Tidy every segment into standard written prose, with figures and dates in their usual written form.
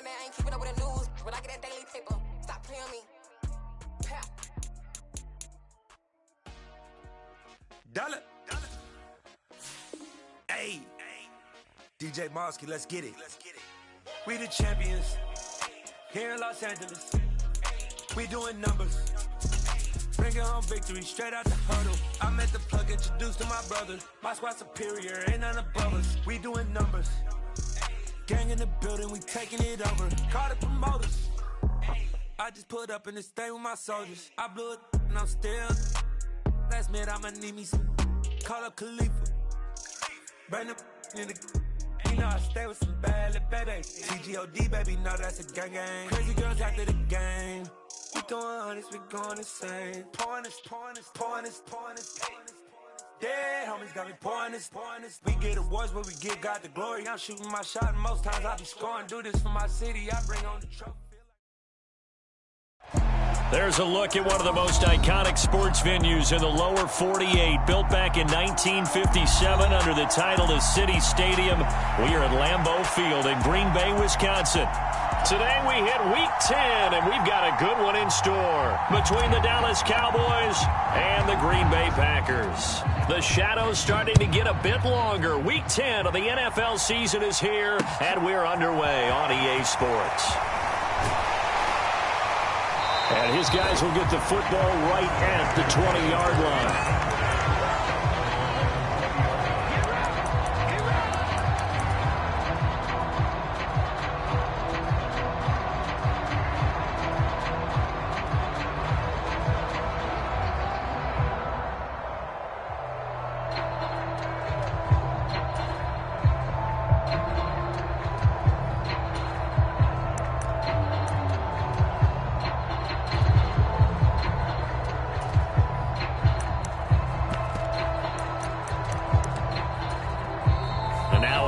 internet, I ain't keeping up with the news. When I get that daily paper, stop playing me. Pap. Dollar. Hey. DJ Mosky, let's get it. We the champions here in Los Angeles. We doing numbers. Bringing home victory straight out the huddle. I met the plug, introduced to my brothers. My squad superior, ain't none above us. We doing numbers. Gang in the building, we taking it over. Call the promoters. I just put up in this thing with my soldiers. I blew it and I'm still. Last minute I'ma need me some. Call up Khalifa. Burn up in the. You know I stay with some bad little baby. TGOD baby, know that's a gang gang. Crazy girls after the game. We going honest, we going insane. Pouring this. Dead homies got me pouring this. We get awards, but we give God the glory. I'm shooting my shot, and most times I be scoring. Do this for my city, I bring on the trophy. There's a look at one of the most iconic sports venues in the lower 48. Built back in 1957 under the title of City Stadium. We are at Lambeau Field in Green Bay, Wisconsin. Today we hit Week 10, and we've got a good one in store between the Dallas Cowboys and the Green Bay Packers. The shadows starting to get a bit longer. Week 10 of the NFL season is here, and we're underway on EA Sports. And his guys will get the football right at the 20-yard line.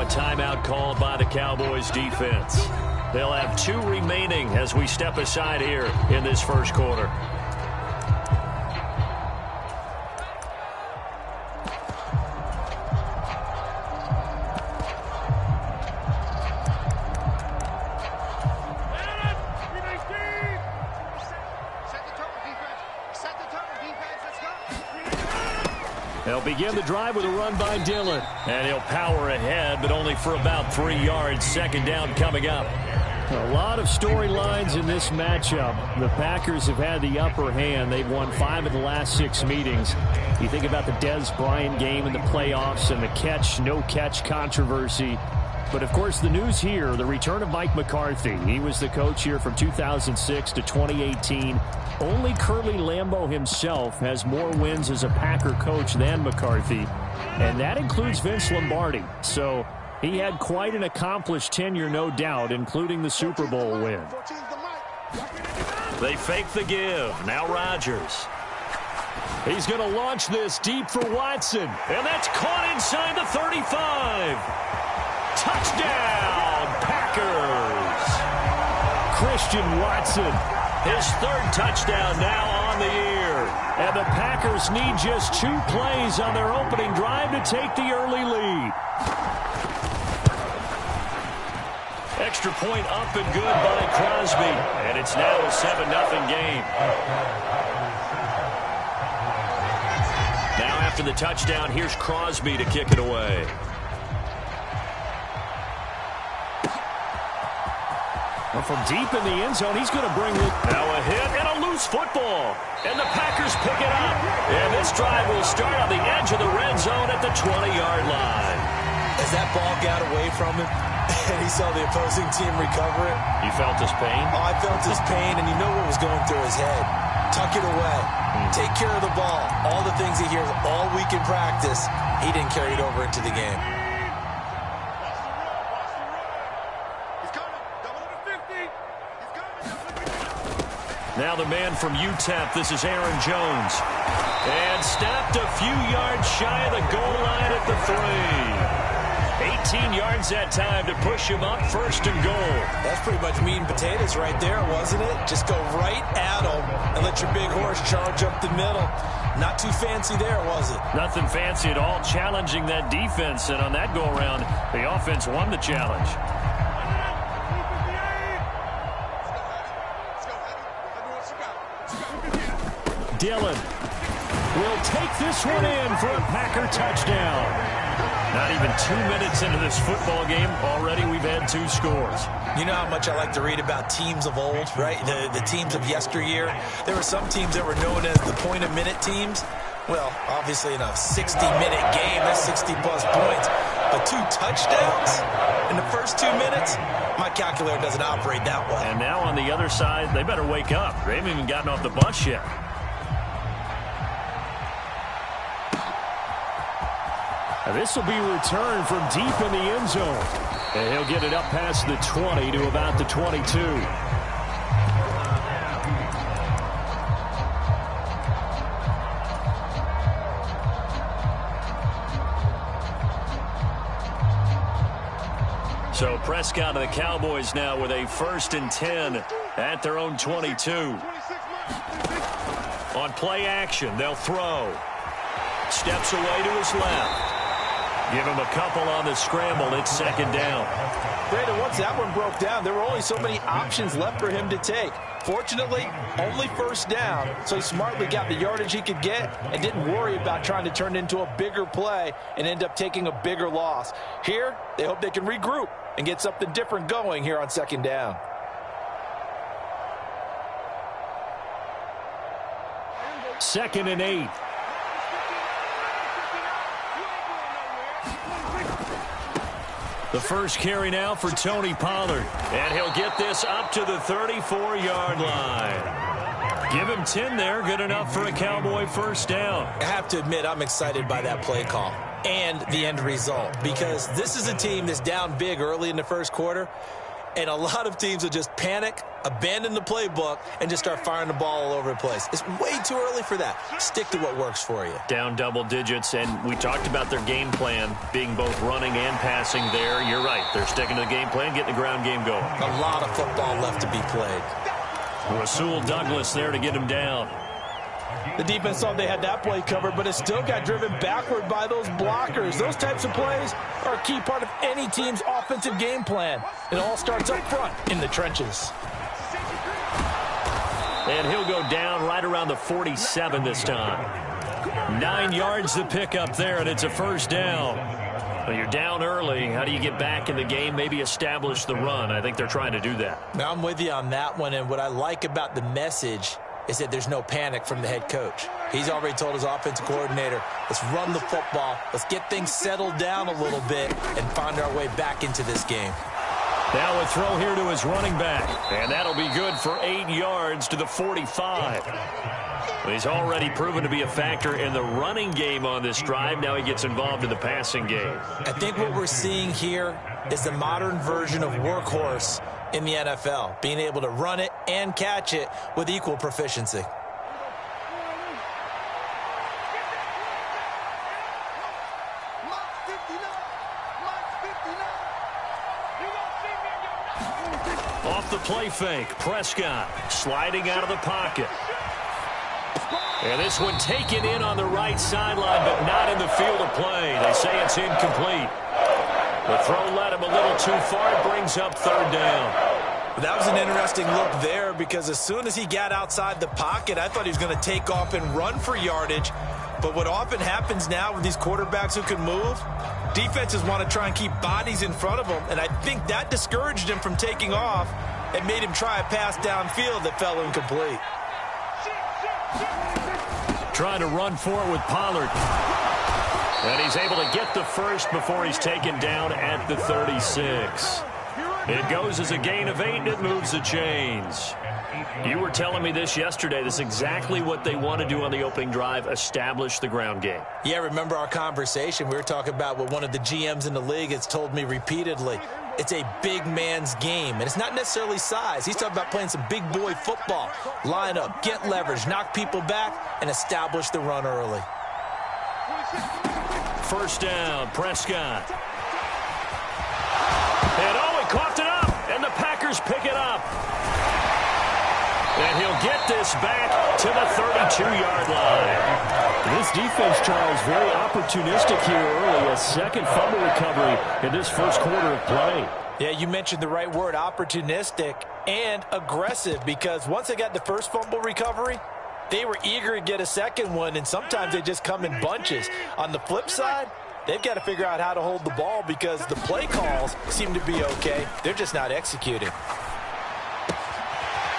Timeout called by the Cowboys defense. They'll have 2 remaining as we step aside here in this first quarter. They'll begin the drive with a run by Dillon. And he'll power ahead, but only for about 3 yards. Second down coming up. A lot of storylines in this matchup. The Packers have had the upper hand. They've won 5 of the last 6 meetings. You think about the Dez Bryant game in the playoffs and the catch, no catch controversy. But, of course, the news here, the return of Mike McCarthy. He was the coach here from 2006 to 2018. Only Curly Lambeau himself has more wins as a Packer coach than McCarthy, and that includes Vince Lombardi. So he had quite an accomplished tenure, no doubt, including the Super Bowl win. They fake the give. Now Rodgers. He's going to launch this deep for Watson, and that's caught inside the 35. Touchdown, Packers. Christian Watson. His 3rd touchdown now on the year. And the Packers need just 2 plays on their opening drive to take the early lead. Extra point up and good by Crosby. And it's now a 7-0 game. Now after the touchdown, here's Crosby to kick it away. From deep in the end zone, he's going to bring it. Now a hit and a loose football. And the Packers pick it up. And this drive will start on the edge of the red zone at the 20-yard line. As that ball got away from him, and he saw the opposing team recover it. You felt his pain? Oh, I felt his pain, and you know what was going through his head. Tuck it away. Take care of the ball. All the things he hears all week in practice, he didn't carry it over into the game. Now the man from UTEP, this is Aaron Jones. And snapped a few yards shy of the goal line at the 3. 18 yards that time to push him up, 1st and goal. That's pretty much meat and potatoes right there, wasn't it? Just go right at him and let your big horse charge up the middle. Not too fancy there, was it? Nothing fancy at all, challenging that defense. And on that go-around, the offense won the challenge. Dillon will take this one in for a Packer touchdown. Not even 2 minutes into this football game, already we've had 2 scores. You know how much I like to read about teams of old, right? The teams of yesteryear. There were some teams that were known as the point-a-minute teams. Well, obviously in a 60-minute game, that's 60-plus points. But 2 touchdowns in the first 2 minutes? My calculator doesn't operate that way. And now on the other side, they better wake up. They haven't even gotten off the bus yet. This will be returned from deep in the end zone. And he'll get it up past the 20 to about the 22. So Prescott and the Cowboys now with a 1st and 10 at their own 22. On play action, they'll throw. Steps away to his left. Give him a couple on the scramble. It's 2nd down. Brandon, once that one broke down, there were only so many options left for him to take. Fortunately, only 1st down, so he smartly got the yardage he could get and didn't worry about trying to turn it into a bigger play and end up taking a bigger loss. Here, they hope they can regroup and get something different going here on 2nd down. Second and 8. The first carry now for Tony Pollard. And he'll get this up to the 34-yard line. Give him 10 there. Good enough for a Cowboy 1st down. I have to admit, I'm excited by that play call and the end result, because this is a team that's down big early in the 1st quarter, and a lot of teams will just panic, abandon the playbook, and just start firing the ball all over the place. It's way too early for that. Stick to what works for you. Down double digits, and we talked about their game plan being both running and passing there. You're right. They're sticking to the game plan, getting the ground game going. A lot of football left to be played. Rasul Douglas there to get him down. The defense thought they had that play covered, but it still got driven backward by those blockers. Those types of plays are a key part of any team's offensive game plan. It all starts up front in the trenches. And he'll go down right around the 47 this time. 9 yards to pick up there, and it's a 1st down. Well, you're down early. How do you get back in the game, maybe establish the run? I think they're trying to do that. Now, I'm with you on that one, and what I like about the message is that there's no panic from the head coach. He's already told his offensive coordinator, let's run the football, let's get things settled down a little bit and find our way back into this game. Now a throw here to his running back, and that'll be good for 8 yards to the 45. He's already proven to be a factor in the running game on this drive. Now he gets involved in the passing game. I think what we're seeing here is the modern version of workhorse in the NFL, being able to run it and catch it with equal proficiency. Off the play fake, Prescott sliding out of the pocket. And this one taken in on the right sideline, but not in the field of play. They say it's incomplete. The throw led him a little too far. It brings up 3rd down. That was an interesting look there, because as soon as he got outside the pocket, I thought he was going to take off and run for yardage. But what often happens now with these quarterbacks who can move, defenses want to try and keep bodies in front of them, and I think that discouraged him from taking off and made him try a pass downfield that fell incomplete. Trying to run for it with Pollard. And he's able to get the first before he's taken down at the 36. It goes as a gain of 8, and it moves the chains. You were telling me this yesterday. This is exactly what they want to do on the opening drive, establish the ground game. Yeah, remember our conversation. We were talking about what one of the GMs in the league has told me repeatedly. It's a big man's game, and it's not necessarily size. He's talking about playing some big boy football. Line up, get leverage, knock people back, and establish the run early. 1st down, Prescott. And he coughed it up, and the Packers pick it up. And he'll get this back to the 32-yard line. This defense, Charles, very opportunistic here early. A 2nd fumble recovery in this 1st quarter of play. Yeah, you mentioned the right word, opportunistic and aggressive, because once they got the 1st fumble recovery, They were eager to get a second one, and sometimes they just come in bunches. On the flip side, they've got to figure out how to hold the ball because the play calls seem to be okay. They're just not executing.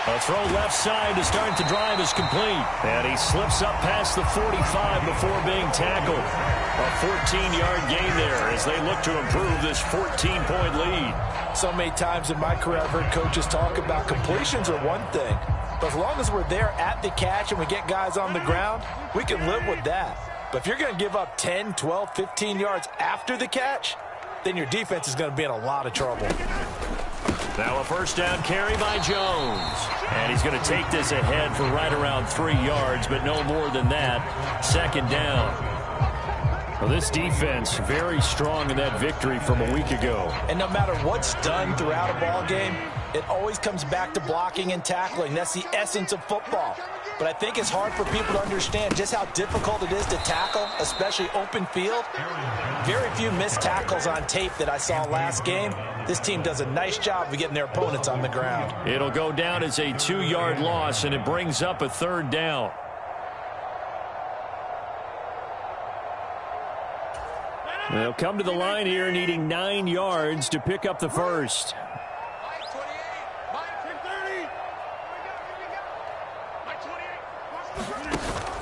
A throw left side to start the drive is complete. And he slips up past the 45 before being tackled. A 14-yard gain there as they look to improve this 14-point lead. So many times in my career I've heard coaches talk about completions are one thing. But as long as we're there at the catch and we get guys on the ground, we can live with that. But if you're going to give up 10, 12, 15 yards after the catch, then your defense is going to be in a lot of trouble. Now a first down carry by Jones. And he's going to take this ahead for right around 3 yards, but no more than that. Second down. Well, this defense very strong in that victory from a week ago. And no matter what's done throughout a ball game, it always comes back to blocking and tackling. That's the essence of football. But I think it's hard for people to understand just how difficult it is to tackle, especially open field. Very few missed tackles on tape that I saw last game. This team does a nice job of getting their opponents on the ground. It'll go down as a 2-yard loss, and it brings up a third down. They'll come to the line here needing 9 yards to pick up the first.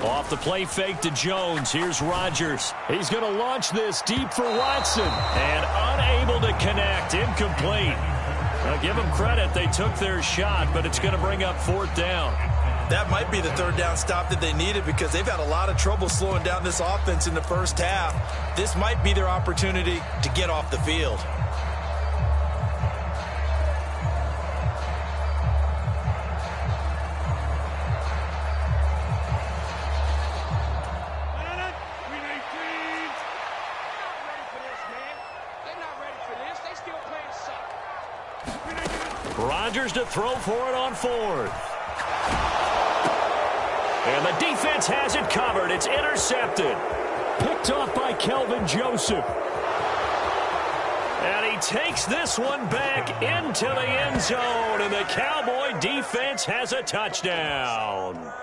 Off the play fake to Jones. Here's Rodgers. He's going to launch this deep for Watson. And unable to connect. Incomplete. Now give them credit. They took their shot, but it's going to bring up fourth down. That might be the third down stop that they needed because they've had a lot of trouble slowing down this offense in the first half. This might be their opportunity to get off the field. Rodgers to throw for it on fourth. And the defense has it covered. It's intercepted. Picked off by Kelvin Joseph. And he takes this one back into the end zone. And the Cowboy defense has a touchdown.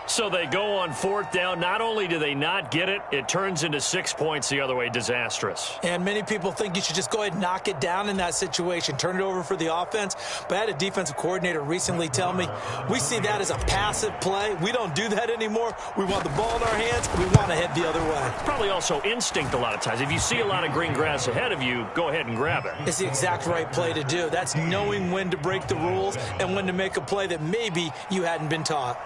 So they go on fourth down. Not only do they not get it, it turns into 6 points the other way. Disastrous. And many people think you should just go ahead and knock it down in that situation. Turn it over for the offense. But I had a defensive coordinator recently tell me, we see that as a passive play. We don't do that anymore. We want the ball in our hands. We want to head the other way. Probably also instinct a lot of times. If you see a lot of green grass ahead of you, go ahead and grab it. It's the exact right play to do. That's knowing when to break the rules and when to make a play that maybe you hadn't been taught.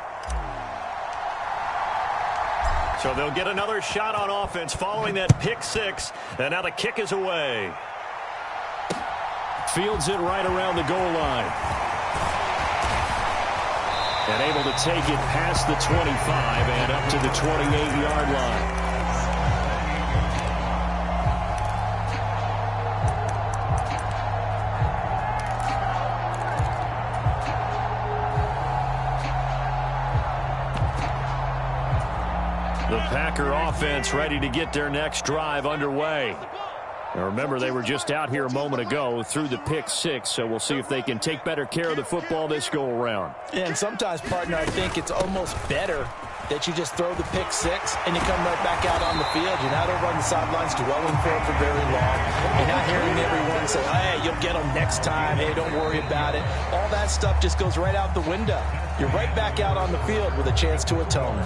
So they'll get another shot on offense following that pick six. And now the kick is away. Fields it right around the goal line. And able to take it past the 25 and up to the 28-yard line. The Packer offense ready to get their next drive underway. Now remember, they were just out here a moment ago through the pick six, so we'll see if they can take better care of the football this go-around. And sometimes, partner, I think it's almost better that you just throw the pick six and you come right back out on the field. You're not over on the sidelines dwelling for it for very long. You're not hearing everyone say, hey, you'll get them next time. Hey, don't worry about it. All that stuff just goes right out the window. You're right back out on the field with a chance to atone.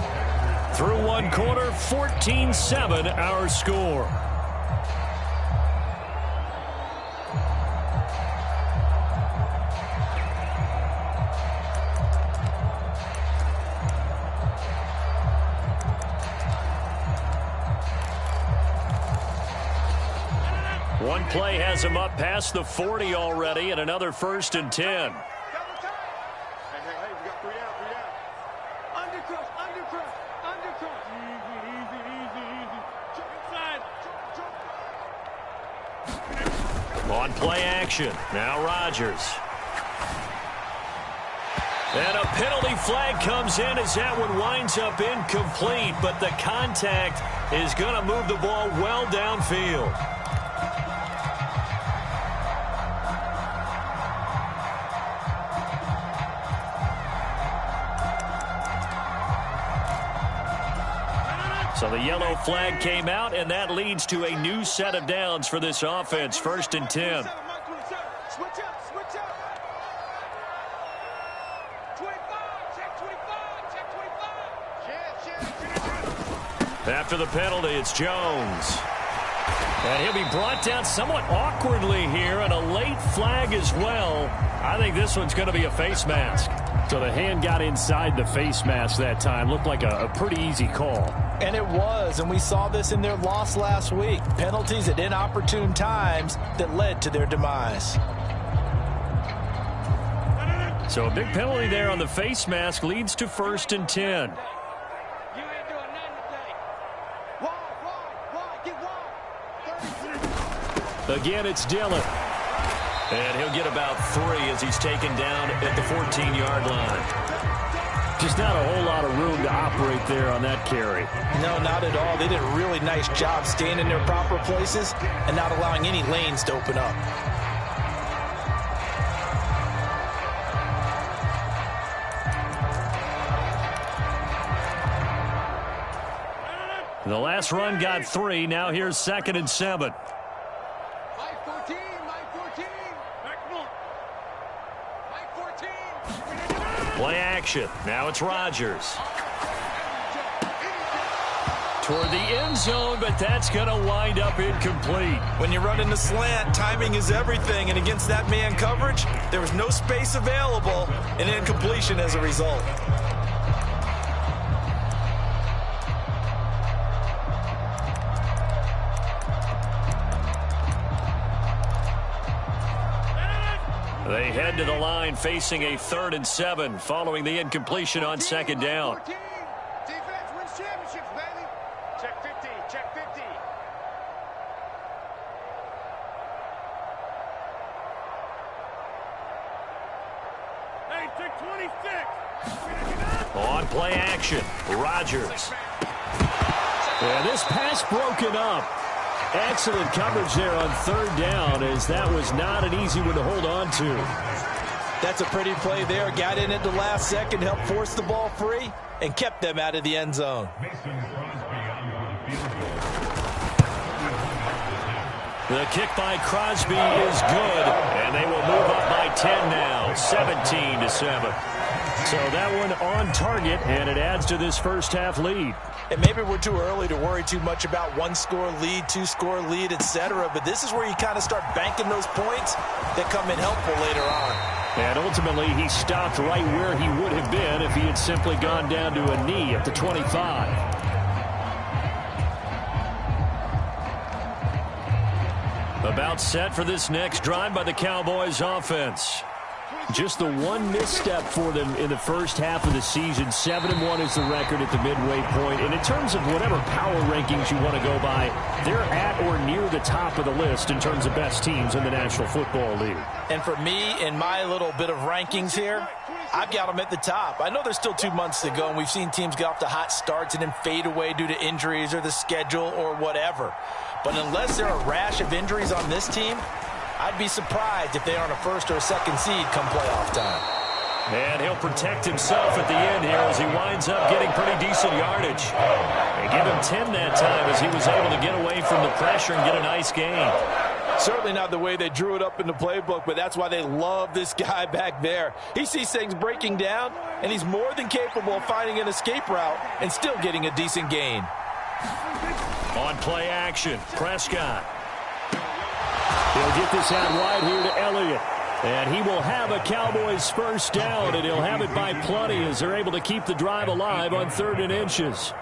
Through one quarter, 14-7 our score. One play has him up past the 40 already, and another 1st and 10. On play action, now Rodgers. And a penalty flag comes in as that one winds up incomplete, but the contact is going to move the ball well downfield. So the yellow flag came out, and that leads to a new set of downs for this offense. 1st and 10. After the penalty, it's Jones. And he'll be brought down somewhat awkwardly here, and a late flag as well. I think this one's going to be a face mask. So the hand got inside the face mask that time. Looked like a pretty easy call. And it was, and we saw this in their loss last week. Penalties at inopportune times that led to their demise. So a big penalty there on the face mask leads to 1st and 10. Again, it's Dillon. And he'll get about 3 as he's taken down at the 14-yard line. Just not a whole lot of room to operate there on that carry. No, not at all. They did a really nice job staying in their proper places and not allowing any lanes to open up. The last run got 3. Now here's 2nd and 7. Play action. Now it's Rodgers. Toward the end zone, but that's going to wind up incomplete. When you run in the slant, timing is everything, and against that man coverage, there was no space available, and incompletion as a result. They head to the line facing a 3rd and 7 following the incompletion on 2nd down. Defense wins championships, baby. Check 50, check 50. Hey, check 26. On play action, Rodgers. And this pass broken up. Excellent coverage there on 3rd down, as that was not an easy one to hold on to. That's a pretty play there. Got in at the last second, helped force the ball free, and kept them out of the end zone. The kick by Crosby is good, and they will move up by 10 now, 17-7. So that one on target, and it adds to this first half lead. And maybe we're too early to worry too much about 1-score lead, 2-score lead, etc. But this is where you kind of start banking those points that come in helpful later on. And ultimately, he stopped right where he would have been if he had simply gone down to a knee at the 25. About set for this next drive by the Cowboys offense. Just the one misstep for them in the first half of the season. 7-1 is the record at the midway point. And in terms of whatever power rankings you want to go by, they're at or near the top of the list in terms of best teams in the National Football League. And for me, in my little bit of rankings here, I've got them at the top. I know there's still 2 months to go, and we've seen teams get off to hot starts and then fade away due to injuries or the schedule or whatever. But unless there are a rash of injuries on this team, I'd be surprised if they aren't a 1st or a 2nd seed come playoff time. And he'll protect himself at the end here as he winds up getting pretty decent yardage. They give him 10 that time as he was able to get away from the pressure and get a nice gain. Certainly not the way they drew it up in the playbook, but that's why they love this guy back there. He sees things breaking down, and he's more than capable of finding an escape route and still getting a decent gain. On play action, Prescott. He'll get this out wide here to Elliott. And he will have a Cowboys first down, and he'll have it by plenty as they're able to keep the drive alive on 3rd and inches.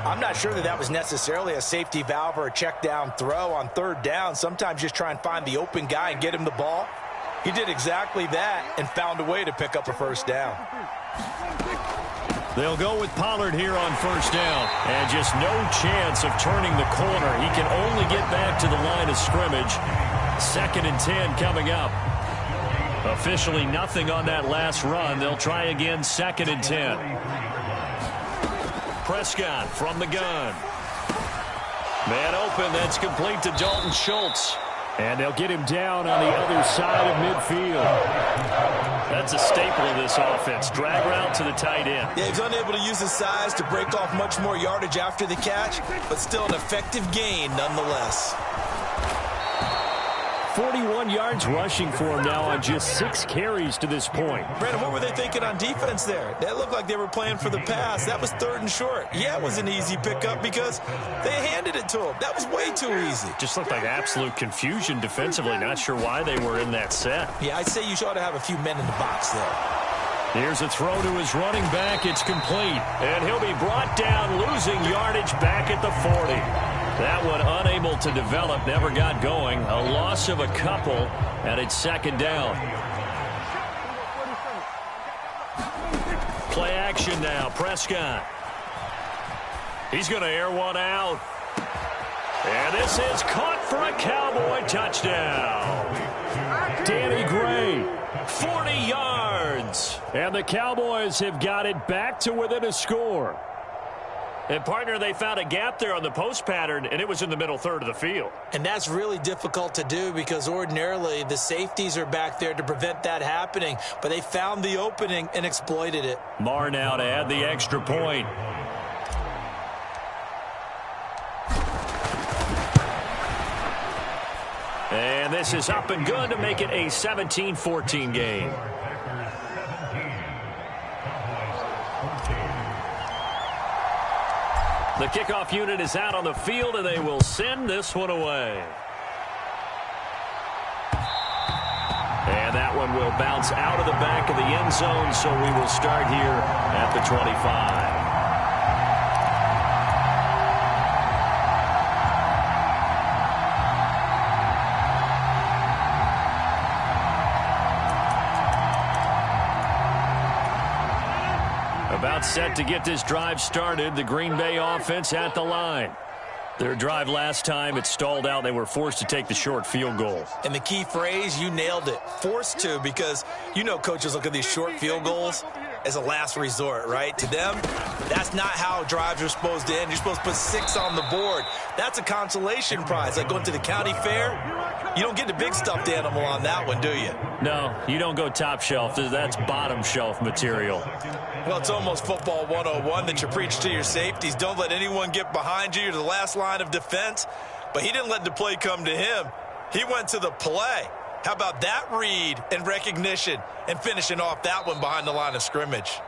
I'm not sure that was necessarily a safety valve or a check down throw on 3rd down. Sometimes just try and find the open guy and get him the ball. He did exactly that and found a way to pick up a first down. They'll go with Pollard here on 1st down. And just no chance of turning the corner. He can only get back to the line of scrimmage. 2nd and 10 coming up. Officially nothing on that last run. They'll try again, 2nd and 10. Prescott from the gun. Man open, that's complete to Dalton Schultz. And they'll get him down on the other side of midfield. That's a staple of this offense. Drag route to the tight end. Yeah, he's unable to use his size to break off much more yardage after the catch, but still an effective gain nonetheless. 41 yards rushing for him now on just 6 carries to this point. Brandon, what were they thinking on defense there? That looked like they were playing for the pass. That was 3rd and short. Yeah, it was an easy pickup because they handed it to him. That was way too easy. Just looked like absolute confusion defensively. Not sure why they were in that set. Yeah, I'd say you ought to have a few men in the box there. Here's a throw to his running back. It's complete. And he'll be brought down, losing yardage back at the 40. That one unable to develop, never got going. A loss of a couple, and it's 2nd down. Play action now, Prescott. He's going to air one out. And this is caught for a Cowboy touchdown. Danny Gray, 40 yards. And the Cowboys have got it back to within a score. And, partner, they found a gap there on the post pattern, and it was in the middle third of the field. And that's really difficult to do because ordinarily the safeties are back there to prevent that happening. But they found the opening and exploited it. Marr now to add the extra point. And this is up and good to make it a 17-14 game. The kickoff unit is out on the field, and they will send this one away. And that one will bounce out of the back of the end zone, so we will start here at the 25. About set to get this drive started. The Green Bay offense at the line. Their drive last time, it stalled out. They were forced to take the short field goal. And the key phrase, you nailed it. Forced to, because you know coaches look at these short field goals as a last resort, right? To them, that's not how drives are supposed to end. You're supposed to put 6 on the board. That's a consolation prize. Like going to the county fair, you don't get the big stuffed animal on that one, do you? No, you don't go top shelf. That's bottom shelf material. Well, it's almost football 101 that you preach to your safeties. Don't let anyone get behind you. You're the last line of defense. But he didn't let the play come to him. He went to the play. How about that read and recognition and finishing off that one behind the line of scrimmage?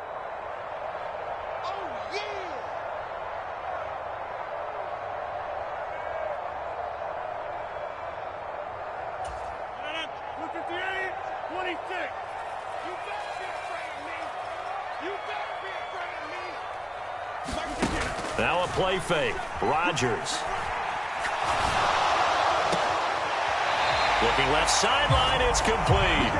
Now a play fake. Rodgers. Looking left sideline, it's complete.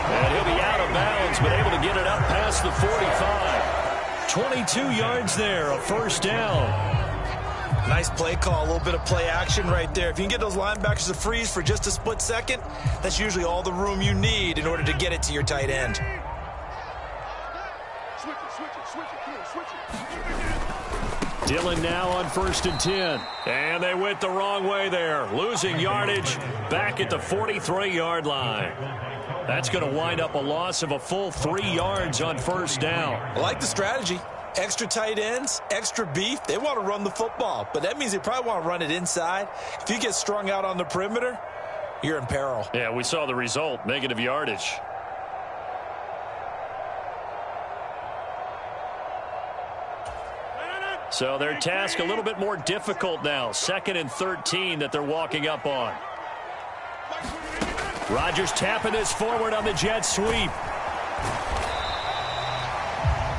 And he'll be out of bounds, but able to get it up past the 45. 22 yards there, a first down. Nice play call, a little bit of play action right there. If you can get those linebackers to freeze for just a split second, that's usually all the room you need in order to get it to your tight end. Dillon now on 1st and 10. And they went the wrong way there. Losing yardage back at the 43-yard line. That's going to wind up a loss of a full 3 yards on first down. I like the strategy. Extra tight ends, extra beef. They want to run the football, but that means they probably want to run it inside. If you get strung out on the perimeter, you're in peril. Yeah, we saw the result, negative yardage. So their task a little bit more difficult now. 2nd and 13 that they're walking up on. Rodgers tapping this forward on the jet sweep.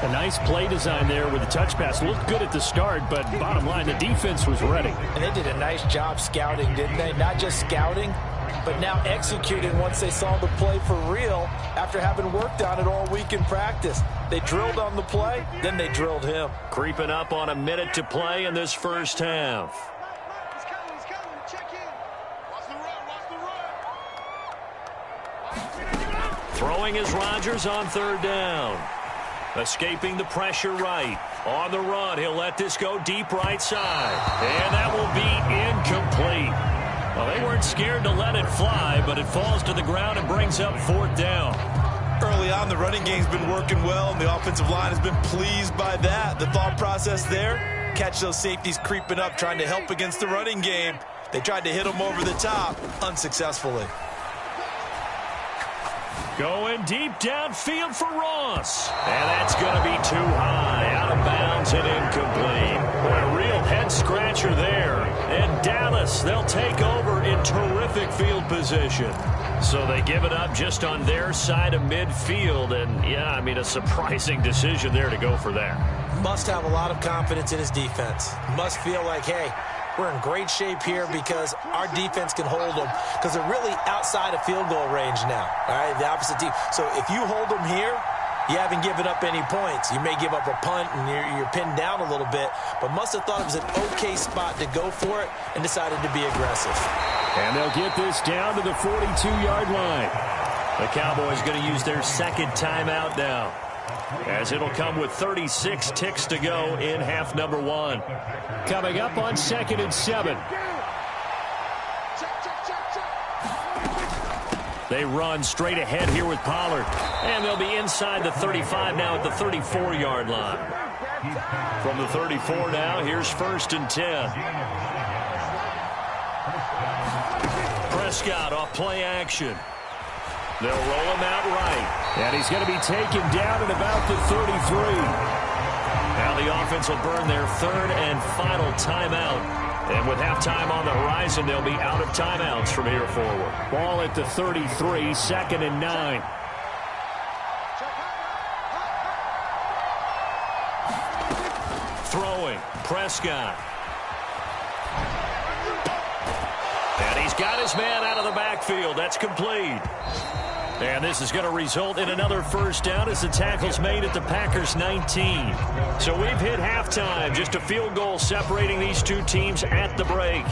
A nice play design there with the touch pass. Looked good at the start, but bottom line, the defense was ready. And they did a nice job scouting, didn't they? Not just scouting, but now executing once they saw the play for real after having worked on it all week in practice. They drilled on the play, then they drilled him. Creeping up on a minute to play in this first half. He's coming. Check in. Watch the run. Throwing is Rodgers on third down. Escaping the pressure right. On the run, he'll let this go deep right side. And that will be incomplete. Well, they weren't scared to let it fly, but it falls to the ground and brings up fourth down. Early on, the running game's been working well, and the offensive line has been pleased by that. The thought process there, catch those safeties creeping up, trying to help against the running game. They tried to hit them over the top, unsuccessfully. Going deep downfield for Ross. And that's going to be too high. Out of bounds and incomplete. Boy, a real head-scratcher there. And Dallas, they'll take over in terrific field position. So they give it up just on their side of midfield. And, yeah, I mean, a surprising decision there to go for that. Must have a lot of confidence in his defense. Must feel like, hey, we're in great shape here because our defense can hold them because they're really outside of field goal range now. All right, the opposite team. So if you hold them here, you haven't given up any points. You may give up a punt and you're pinned down a little bit, but must have thought it was an okay spot to go for it and decided to be aggressive. And they'll get this down to the 42-yard line. The Cowboys going to use their second timeout now, as it'll come with 36 ticks to go in half number one. Coming up on 2nd and 7. They run straight ahead here with Pollard. And they'll be inside the 35 now at the 34-yard line. From the 34 now, here's 1st and 10. Prescott off play action. They'll roll him out right. And he's going to be taken down at about the 33. Now the offense will burn their third and final timeout. And with halftime on the horizon, they'll be out of timeouts from here forward. Ball at the 33, 2nd and 9. Throwing, Prescott. And he's got his man out of the backfield. That's complete. And this is going to result in another first down as the tackle's made at the Packers' 19. So we've hit halftime. Just a field goal separating these two teams at the break.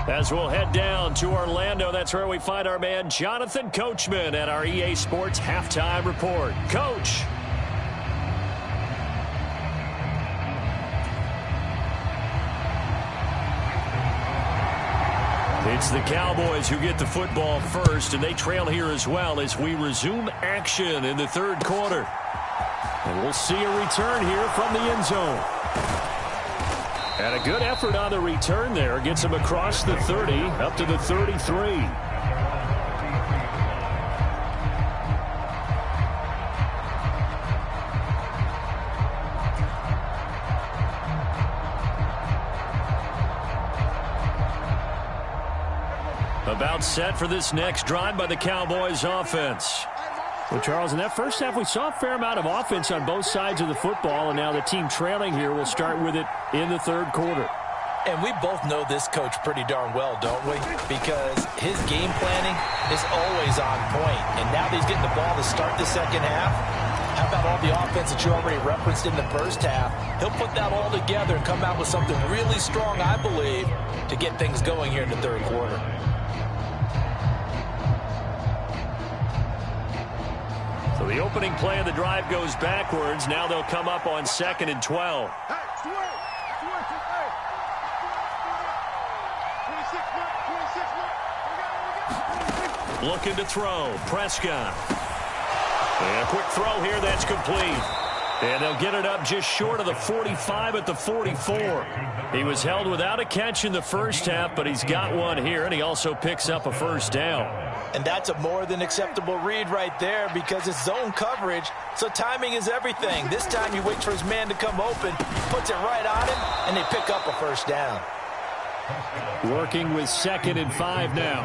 As we'll head down to Orlando, that's where we find our man Jonathan Coachman at our EA Sports Halftime Report. Coach. It's the Cowboys who get the football first, and they trail here as well as we resume action in the third quarter. And we'll see a return here from the end zone. And a good effort on the return there. Gets him across the 30, up to the 33. About set for this next drive by the Cowboys offense. Well, Charles, in that first half, we saw a fair amount of offense on both sides of the football, and now the team trailing here will start with it in the third quarter. And we both know this coach pretty darn well, don't we? Because his game planning is always on point. And now that he's getting the ball to start the second half, how about all the offense that you already referenced in the first half? He'll put that all together and come out with something really strong, I believe, to get things going here in the third quarter. So the opening play of the drive goes backwards. Now they'll come up on 2nd and 12. Looking to throw. Prescott. And a quick throw here. That's complete. And they'll get it up just short of the 45 at the 44. He was held without a catch in the first half, but he's got one here, and he also picks up a first down. And that's a more than acceptable read right there because it's zone coverage, so timing is everything. This time he waits for his man to come open, puts it right on him, and they pick up a first down. Working with 2nd and 5 now.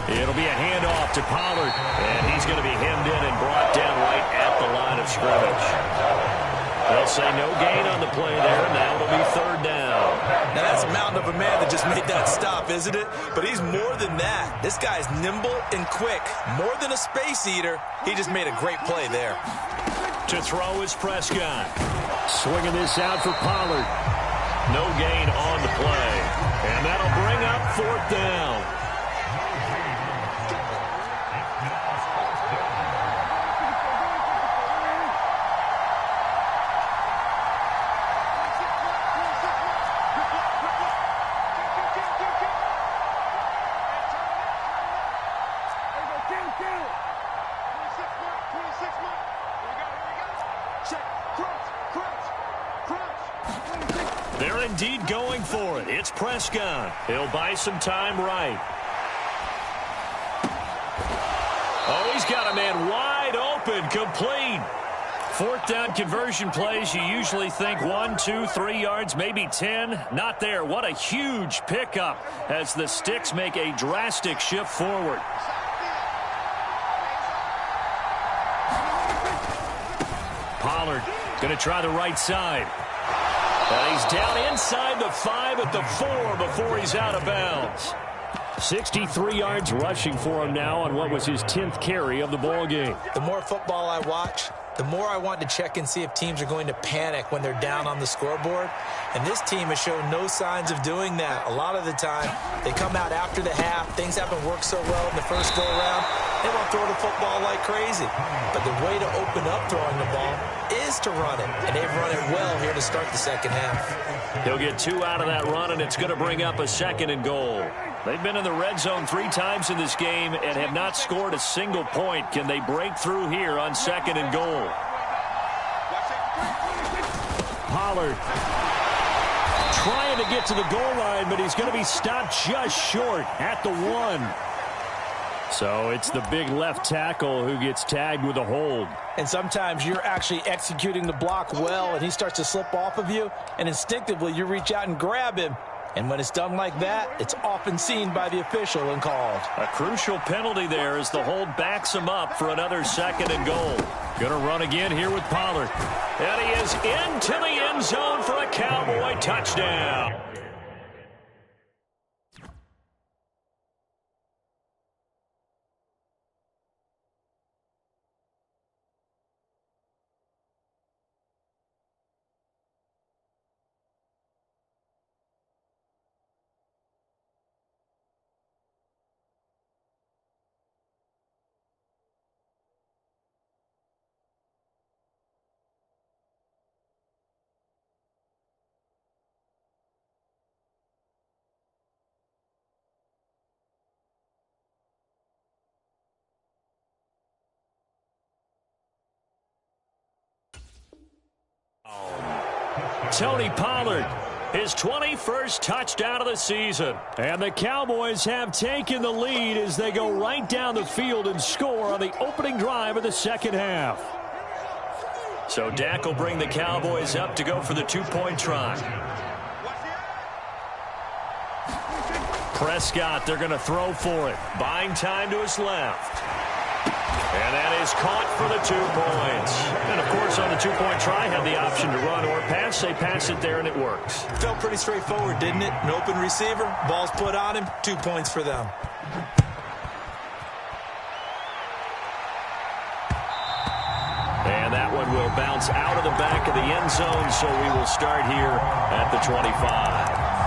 It'll be a handoff to Pollard, and he's going to be hemmed in and brought down right at the line of scrimmage. They'll say no gain on the play there. Now it'll be third down. Now that's a mountain of a man that just made that stop, isn't it? But he's more than that. This guy's nimble and quick. More than a space eater. He just made a great play there. To throw is Prescott. Swinging this out for Pollard. No gain on the play. And that'll bring up fourth down. indeed going for it. It's Prescott. He'll buy some time right. Oh, he's got a man wide open, complete. Fourth down conversion plays, you usually think 1, 2, 3 yards, maybe 10. Not there. What a huge pickup as the Sticks make a drastic shift forward. Pollard going to try the right side. And he's down inside the 5 at the 4 before he's out of bounds. 63 yards rushing for him now on what was his 10th carry of the ball game. The more football I watch, the more I want to check and see if teams are going to panic when they're down on the scoreboard. And this team has shown no signs of doing that. A lot of the time, they come out after the half. Things haven't worked so well in the first go-around. They won't throw the football like crazy. But the way to open up throwing the ball is to run it. And they've run it well here to start the second half. He'll get 2 out of that run, and it's going to bring up a 2nd and goal. They've been in the red zone 3 times in this game and have not scored a single point. Can they break through here on 2nd and goal? Pollard trying to get to the goal line, but he's going to be stopped just short at the 1. So it's the big left tackle who gets tagged with a hold. And sometimes you're actually executing the block well, and he starts to slip off of you, and instinctively you reach out and grab him. And when it's done like that, it's often seen by the official and called. A crucial penalty there as the hold backs him up for another 2nd and goal. Going to run again here with Pollard. And he is into the end zone for a Cowboy touchdown. Tony Pollard, his 21st touchdown of the season. And the Cowboys have taken the lead as they go right down the field and score on the opening drive of the second half. So Dak will bring the Cowboys up to go for the 2-point try. Prescott, they're going to throw for it. Buying time to his left. And that is caught for the 2 points. And, of course, on the 2-point try, had the option to run or pass. They pass it there, and it works. Felt pretty straightforward, didn't it? An open receiver, ball's put on him, 2 points for them. And that one will bounce out of the back of the end zone, so we will start here at the 25.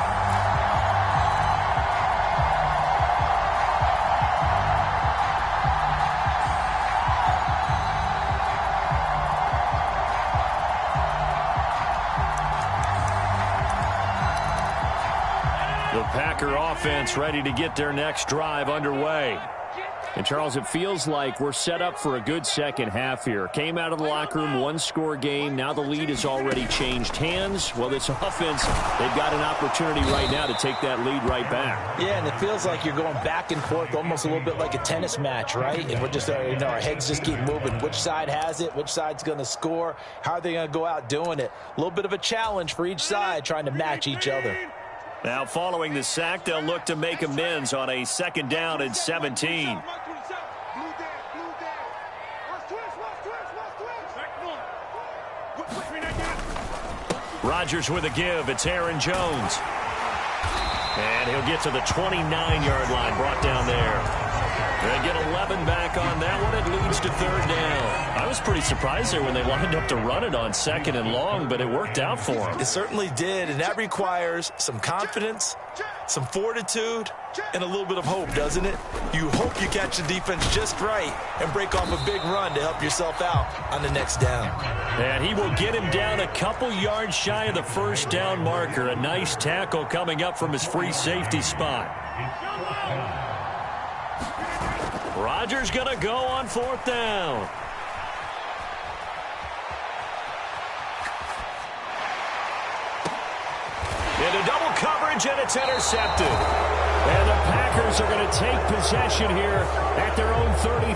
The Packer offense ready to get their next drive underway. And, Charles, it feels like we're set up for a good second half here. Came out of the locker room, 1-score game. Now the lead has already changed hands. Well, this offense, they've got an opportunity right now to take that lead right back. Yeah, and it feels like you're going back and forth almost a little bit like a tennis match, right? And we're just, our heads just keep moving. Which side has it? Which side's going to score? How are they going to go out doing it? A little bit of a challenge for each side trying to match each other. Now, following the sack, they'll look to make amends on a 2nd down and 17. Rodgers with a give. It's Aaron Jones. And he'll get to the 29-yard line, brought down there. They get 11 back on that one. It leads to 3rd down. I was pretty surprised there when they lined up to run it on 2nd and long, but it worked out for them. It certainly did, and that requires some confidence, some fortitude, and a little bit of hope, doesn't it? You hope you catch the defense just right and break off a big run to help yourself out on the next down. And he will get him down a couple yards shy of the 1st down marker. A nice tackle coming up from his free safety spot. Rodgers going to go on 4th down. Into double coverage, and it's intercepted. And the Packers are going to take possession here at their own 33.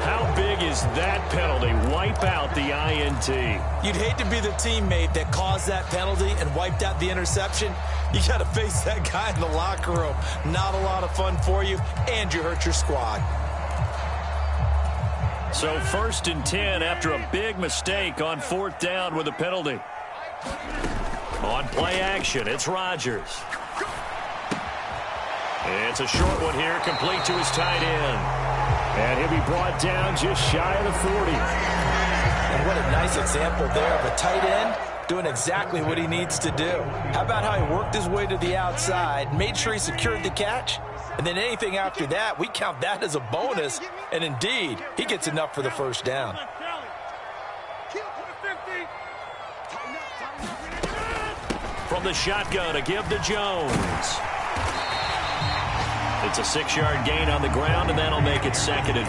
How big is that penalty? Wipe out the INT. You'd hate to be the teammate that caused that penalty and wiped out the interception. You got to face that guy in the locker room. Not a lot of fun for you, and you hurt your squad. So 1st and 10 after a big mistake on 4th down with a penalty. On play action, it's Rodgers. It's a short one here, complete to his tight end. And he'll be brought down just shy of the 40. And what a nice example there of a tight end doing exactly what he needs to do. How about how he worked his way to the outside, made sure he secured the catch, and then anything after that, we count that as a bonus. And indeed, he gets enough for the first down. From the shotgun, a give to Jones. It's a 6-yard gain on the ground, and that'll make it 2nd and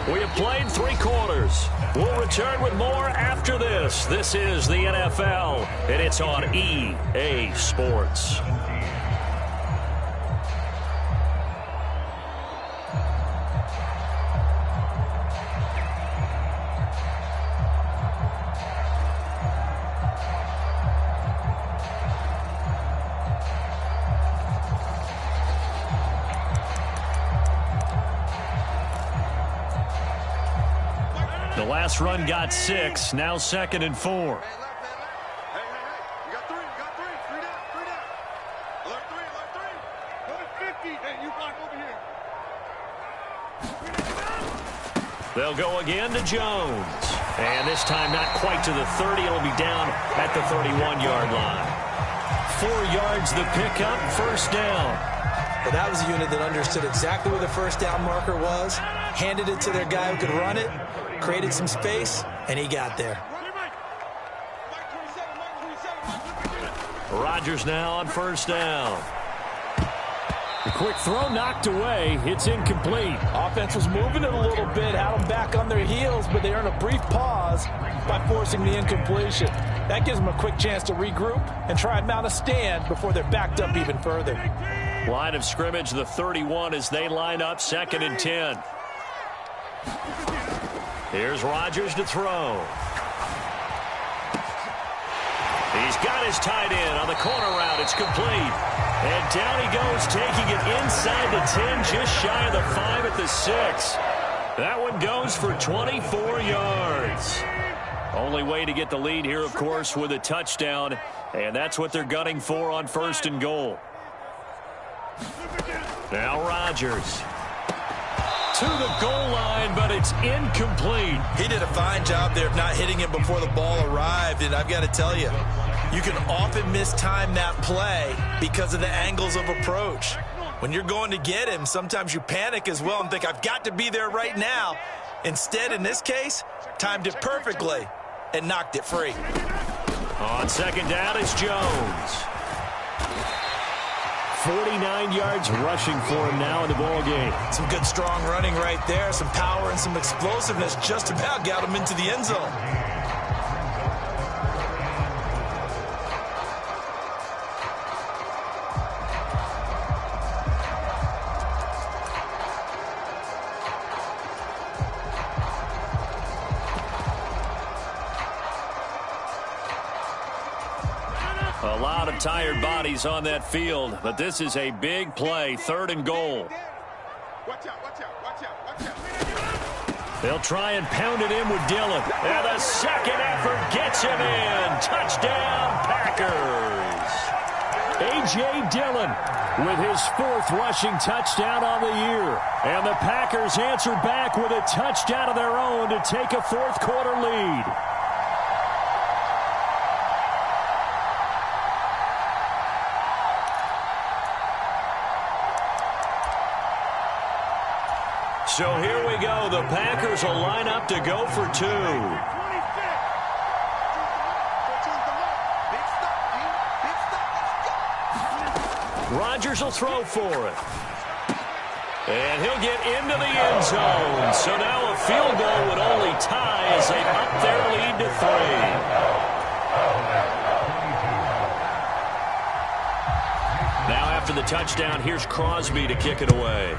4. We have played 3 quarters. We'll return with more after this. This is the NFL, and it's on EA Sports. The last run got 6, now 2nd and 4. Hey, you got 3, you got 3. 3 down, 3 down. Alert 3, alert 3. Alert 50. Hey, you block over here. They'll go again to Jones. And this time not quite to the 30. It'll be down at the 31-yard line. 4 yards the pickup, 1st down. But that was a unit that understood exactly where the first down marker was, handed it to their guy who could run it, created some space, and he got there. Rodgers now on 1st down. The quick throw knocked away. It's incomplete. Offense was moving it a little bit, had them back on their heels, but they earned a brief pause by forcing the incompletion. That gives them a quick chance to regroup and try and mount a stand before they're backed up even further. Line of scrimmage, the 31 as they line up 2nd and 10. Here's Rodgers to throw. He's got his tight end on the corner route. It's complete. And down he goes, taking it inside the 10, just shy of the 5 at the 6. That one goes for 24 yards. Only way to get the lead here, of course, with a touchdown. And that's what they're gunning for on 1st and goal. Now Rodgers. To the goal line, but it's incomplete. He did a fine job there of not hitting him before the ball arrived, and I've got to tell you, you can often mistime that play because of the angles of approach. When you're going to get him, sometimes you panic as well and think, I've got to be there right now. Instead, in this case, timed it perfectly and knocked it free. On 2nd down, it's Jones. 49 yards rushing for him now in the ball game. Some good, strong running right there. Some power and some explosiveness just about got him into the end zone. A lot of tired bodies on that field, but this is a big play, 3rd and goal. Watch out, watch out, watch out, watch out. They'll try and pound it in with Dillon. And the second effort gets him in. Touchdown, Packers. A.J. Dillon with his 4th rushing touchdown on the year. And the Packers answer back with a touchdown of their own to take a 4th quarter lead. So here we go. The Packers will line up to go for 2. Rodgers will throw for it. And he'll get into the end zone. So now a field goal would only tie as they up their lead to 3. after the touchdown. Here's Crosby to kick it away.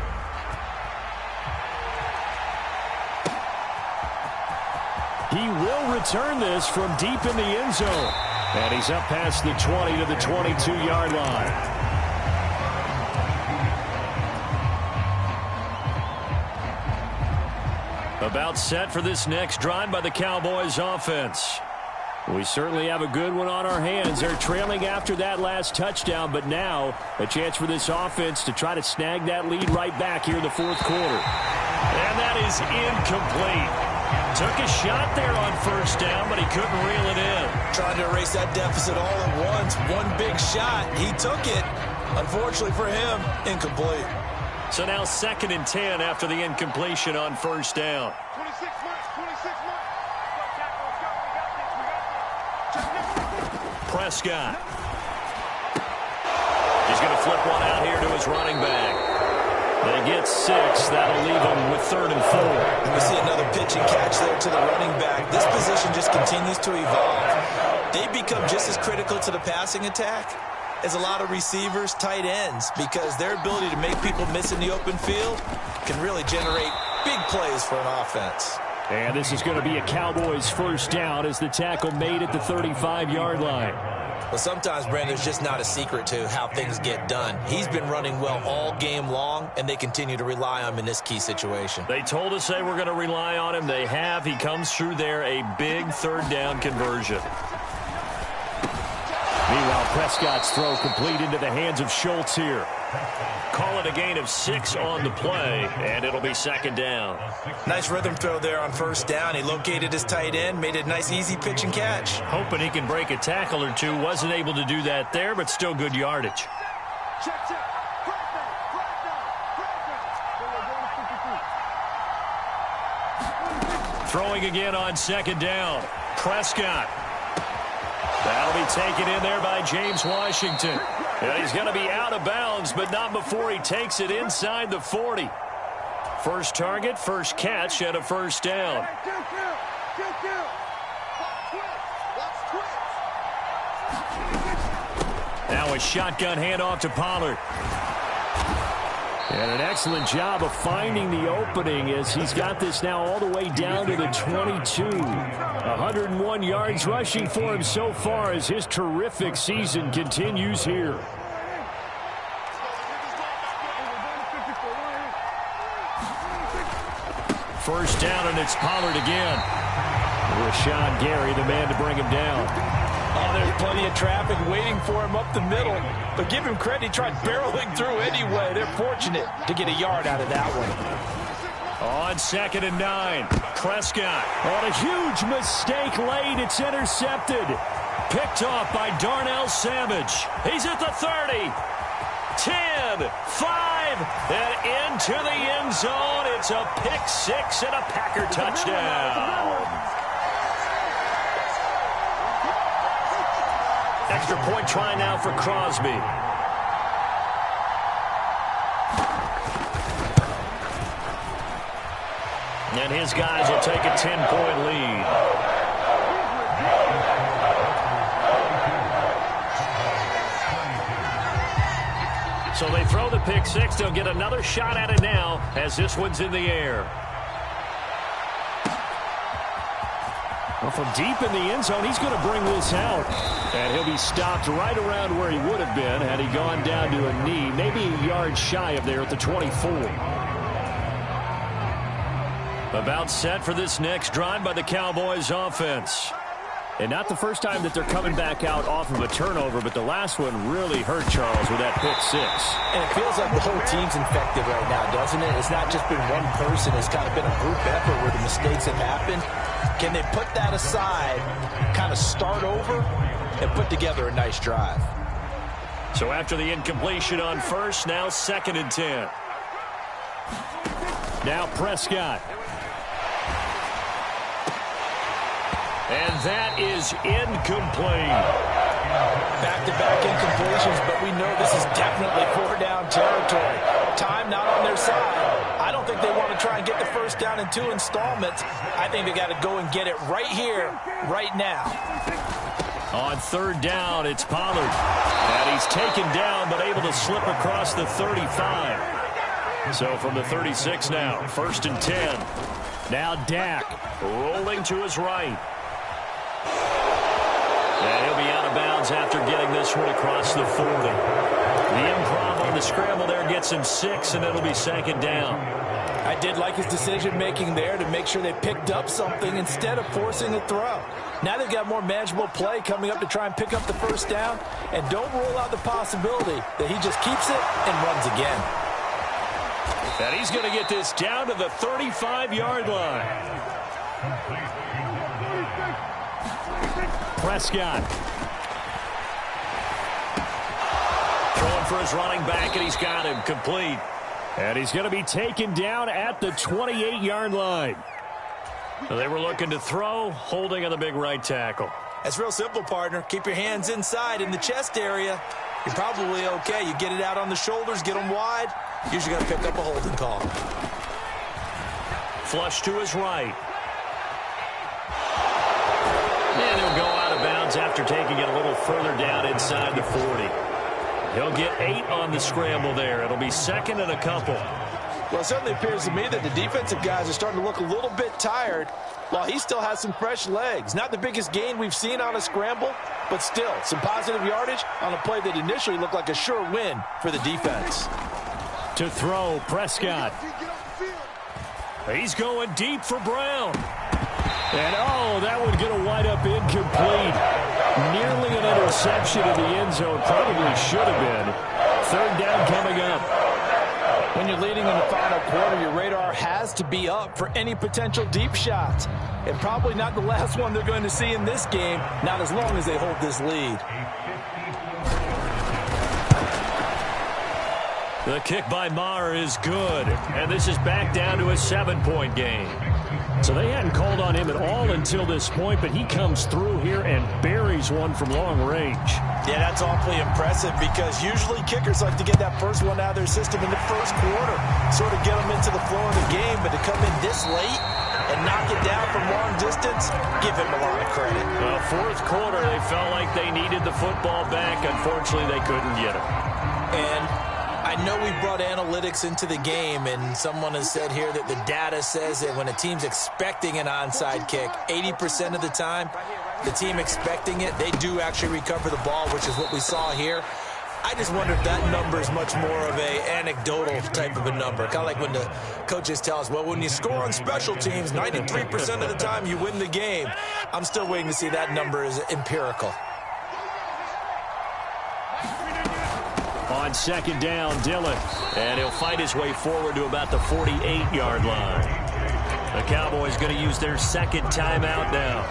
He will return this from deep in the end zone. And he's up past the 20 to the 22-yard line. About set for this next drive by the Cowboys offense. We certainly have a good one on our hands. They're trailing after that last touchdown, but now a chance for this offense to try to snag that lead right back here in the fourth quarter. And that is incomplete. Took a shot there on first down, but he couldn't reel it in. Trying to erase that deficit all at once. One big shot. He took it. Unfortunately for him, incomplete. So now 2nd and 10 after the incompletion on first down. 26 marks, 26 marks. Prescott. He's going to flip one out here to his running back. They get 6. That'll leave them with 3rd and 4. And we see another pitch and catch there to the running back. This position just continues to evolve. They become just as critical to the passing attack as a lot of receivers, tight ends, because their ability to make people miss in the open field can really generate big plays for an offense. And this is going to be a Cowboys first down as the tackle made at the 35-yard line. Well, sometimes, Brandon, there's just not a secret to how things get done. He's been running well all game long, and they continue to rely on him in this key situation. They told us they were going to rely on him. They have. He comes through there, a big 3rd down conversion. Meanwhile, Prescott's throw complete into the hands of Schultz here. Call it a gain of 6 on the play, and it'll be 2nd down. Nice rhythm throw there on first down. He located his tight end, made a nice easy pitch and catch. Hoping he can break a tackle or two. Wasn't able to do that there, but still good yardage. Check. Throwing again on 2nd down. Prescott. That'll be taken in there by James Washington. And he's going to be out of bounds, but not before he takes it inside the 40. First target, first catch, and a first down. Now a shotgun handoff to Pollard. And an excellent job of finding the opening as he's got this now all the way down to the 22. 101 yards rushing for him so far as his terrific season continues here. First down, and it's Pollard again. Rashawn Gary, the man to bring him down. Oh, there's plenty of traffic waiting for him up the middle. But give him credit, he tried barreling through anyway. They're fortunate to get a yard out of that one. On 2nd and 9, Prescott. On a huge mistake late, it's intercepted. Picked off by Darnell Savage. He's at the 30. 10, 5, and into the end zone. It's a pick 6 and a Packer touchdown. Extra point try now for Crosby. And his guys will take a 10-point lead. So they throw the pick 6. They'll get another shot at it now as this one's in the air. Well, from deep in the end zone, he's going to bring this out. And he'll be stopped right around where he would have been had he gone down to a knee, maybe a yard shy of there at the 24. About set for this next drive by the Cowboys offense. And not the first time that they're coming back out off of a turnover, but the last one really hurt Charles with that pick 6. And it feels like the whole team's infected right now, doesn't it? It's not just been one person. It's kind of been a group effort where the mistakes have happened. Can they put that aside, kind of start over, and put together a nice drive? So after the incompletion on first, now 2nd and 10. Now Prescott. And that is incomplete. Back-to-back incompletions, but we know this is definitely 4-down territory. Time not on their side. I don't think they want to try and get the first down in 2 installments. I think they got to go and get it right here, right now. On third down, it's Pollard. And he's taken down, but able to slip across the 35. So from the 36 now, 1st and 10. Now Dak rolling to his right. And he'll be out of bounds after getting this one across the 40. The improv on the scramble there gets him 6, and it'll be 2nd down. I did like his decision-making there to make sure they picked up something instead of forcing a throw. Now they've got more manageable play coming up to try and pick up the 1st down, and don't rule out the possibility that he just keeps it and runs again. And he's going to get this down to the 35-yard line. Prescott. Throwing for his running back, and he's got him complete. And he's going to be taken down at the 28-yard line. So they were looking to throw, holding on the big right tackle. That's real simple, partner. Keep your hands inside in the chest area. You're probably okay. You get it out on the shoulders, get them wide. Usually got to pick up a holding call. Flush to his right. And he'll go out of bounds after taking it a little further down inside the 40. He'll get 8 on the scramble there. It'll be 2nd and a couple. Well, it certainly appears to me that the defensive guys are starting to look a little bit tired while he still has some fresh legs. Not the biggest gain we've seen on a scramble, but still some positive yardage on a play that initially looked like a sure win for the defense. To throw, Prescott. He's going deep for Brown. And, that would get a wide up incomplete. Nearly an interception in the end zone. Probably should have been. 3rd down coming up. When you're leading in the final quarter, your radar has to be up for any potential deep shots. And probably not the last one they're going to see in this game, not as long as they hold this lead. The kick by Maher is good. And this is back down to a 7-point game. So they hadn't called on him at all until this point, but he comes through here and buries one from long range. Yeah, that's awfully impressive because usually kickers like to get that first one out of their system in the first quarter, sort of get them into the flow of the game, but to come in this late and knock it down from long distance, give him a lot of credit. Well, 4th quarter, they felt like they needed the football back. Unfortunately, they couldn't get it. And I know we brought analytics into the game, and someone has said here that the data says that when a team's expecting an onside kick, 80% of the time, the team expecting it, they do actually recover the ball, which is what we saw here. I just wonder if that number is much more of a anecdotal type of a number. Kind of like when the coaches tell us, well, when you score on special teams, 93% of the time you win the game. I'm still waiting to see that number is empirical. On 2nd down, Dillon. And he'll fight his way forward to about the 48-yard line. The Cowboys going to use their 2nd timeout now,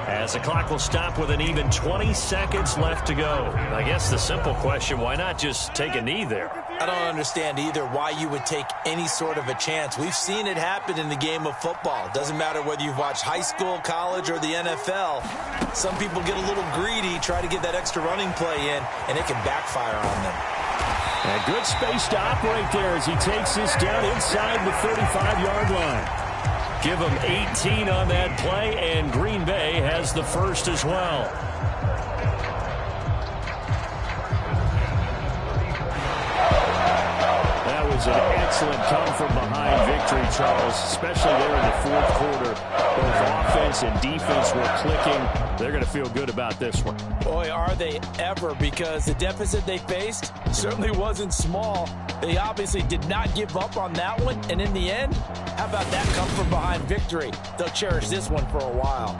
as the clock will stop with an even 20 seconds left to go. I guess the simple question, why not just take a knee there? I don't understand either why you would take any sort of a chance. We've seen it happen in the game of football. It doesn't matter whether you've watched high school, college, or the NFL. Some people get a little greedy, try to get that extra running play in, and it can backfire on them. A good space to operate there as he takes this down inside the 35-yard line. Give him 18 on that play, and Green Bay has the 1st as well. That was an excellent come-from-behind victory, Charles, especially there in the 4th quarter. Both offense and defense were clicking. They're going to feel good about this one. Boy, are they ever, because the deficit they faced certainly wasn't small. They obviously did not give up on that one, and in the end, how about that come-from-behind victory? They'll cherish this one for a while.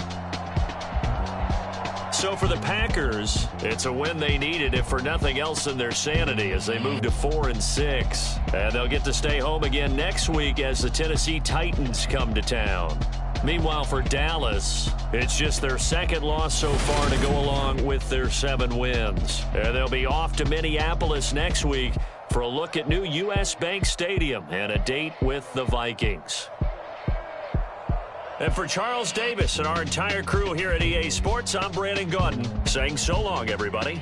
So for the Packers, it's a win they needed, if for nothing else than their sanity, as they move to 4-6. And they'll get to stay home again next week as the Tennessee Titans come to town. Meanwhile, for Dallas, it's just their 2nd loss so far to go along with their 7 wins. And they'll be off to Minneapolis next week for a look at new U.S. Bank Stadium and a date with the Vikings. And for Charles Davis and our entire crew here at EA Sports, I'm Brandon Gaudin saying so long, everybody.